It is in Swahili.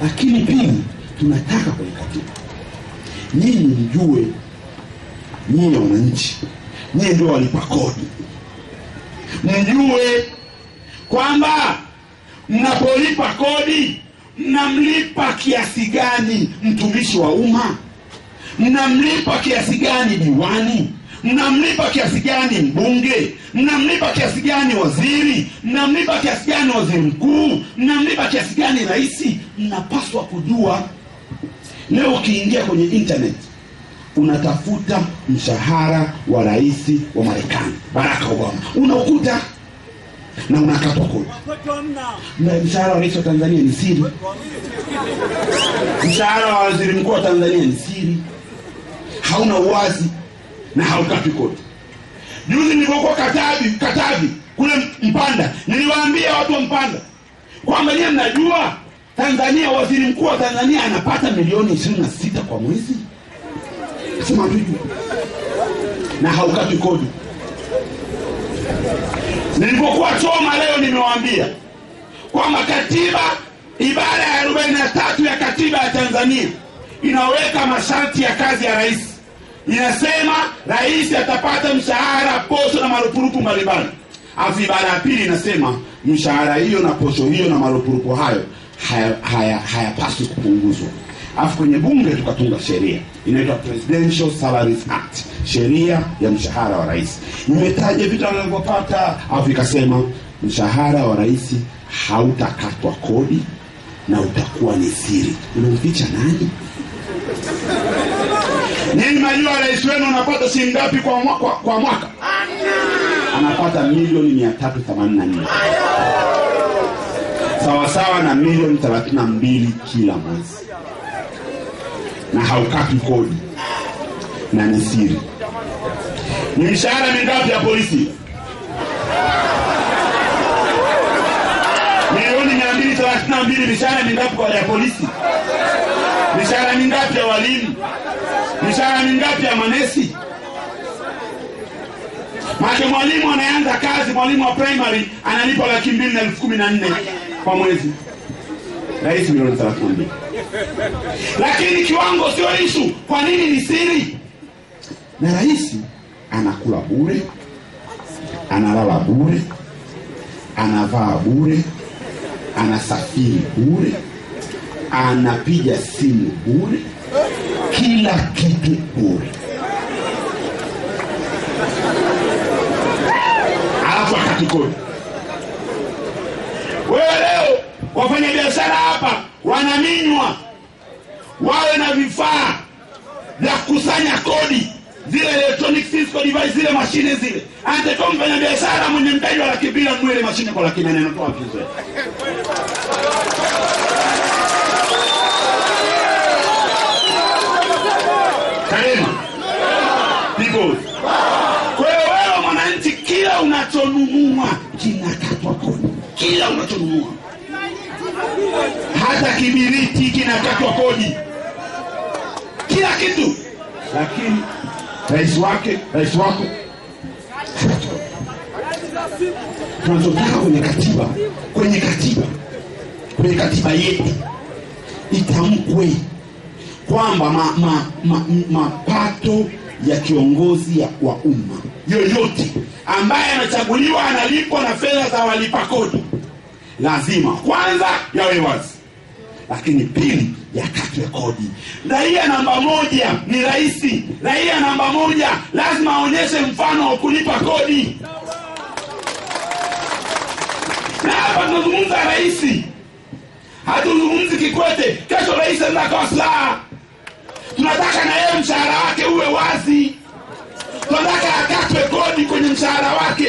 Lakini pili, tunataka kwenye katiba nyinyi mjue, nyinyi wananchi, nyinyi ndio walipa kodi, mjue kwamba mnapolipa kodi mnamlipa kiasi gani mtumishi wa umma, mnamlipa kiasi gani diwani, mnamlipa kiasi gani mbunge, mnamlipa kiasi gani waziri, mnamlipa kiasi gani waziri mkuu, mnamlipa kiasi gani rais. Mnapaswa kujua. Leo ukiingia kwenye internet unatafuta mshahara wa rais wa Marekani Barack Obama, unakuta na unakatwa kodi. Na mshahara wa rais wa Tanzania ni siri, mshahara wa waziri mkuu wa Tanzania ni siri, hauna uwazi na haukatwi kodi. Juzi nilipokuwa Katavi kule Mpanda, niliwaambia watu wa Mpanda kwamba nyinyi mnajua Tanzania, waziri mkuu wa Tanzania anapata milioni 26 kwa mwezi. Sema tujue. Na haukatwi kodi. Nilipokuwa Choma leo nimewaambia kwamba katiba, ibara ya 43 ya katiba ya Tanzania inaweka masharti ya kazi ya rais. Inasema rais atapata mshahara, posho na marupurupu mbalimbali. Alafu ibara ya pili inasema mshahara hiyo na posho hiyo na marupurupu hayo hayapaswi kupunguzwa. Alafu kwenye bunge tukatunga sheria inaitwa Presidential Salaries Act, sheria ya mshahara wa rais. Nimetaja vitu anavyopata, alafu ikasema mshahara wa rais hautakatwa kodi na utakuwa ni siri. Unamficha nani? Nini majua rais wenu anapata shilingi ngapi kwa mwaka? Anapata milioni 384. Sawa na milioni 32 kila mwezi. Na haukatwi kodi na ni siri. Ni mishahara mingapi ya polisi? Milioni 232. Mishahara mingapi kwa ya polisi? Mishahara mingapi ya walimu? Mishahara mingapi ya manesi? Maana mwalimu anaanza kazi, mwalimu wa primary analipa 2,214 kwa mwezi. Rais milioni 32. Lakini kiwango sio issue. Kwa nini ni siri? Na rais anakula bure, analala bure, anavaa bure, anasafiri bure, anapiga simu bure, kila kitu bure. Alafu akatikodi. Wewe leo wafanya biashara hapa wanaminywa wawe na vifaa vya kusanya kodi, zile electronic fiscal device, zile mashine zile. Anataka mfanya biashara mwenye mtaji wa 200,000 mwele mashine kwa 800,000 anatoa kizo. Karema. People. Kwa hiyo wewe mwananchi, kila unachonunua kinakatwa kodi. Kila unachonunua. Hata kibiriti kinakatwa kodi. Kila kitu. Lakini rais wako tunataka kwenye katiba yetu itamkwe kwamba mapato ya kiongozi wa umma yoyote ambaye anachaguliwa analipwa na fedha za walipa kodi, lazima kwanza yawe wazi, lakini pili yakatwe kodi. Raia namba 1 ni rais. Raia namba 1 lazima aonyeshe mfano wa kulipa kodi. Na hapa tunazungumza rais, hatuzungumzi Kikwete. Kesho rais anataka kwa silaha. Tunataka na yeye mshahara wake uwe wazi. Tunataka akatwe kodi kwenye mshahara wake.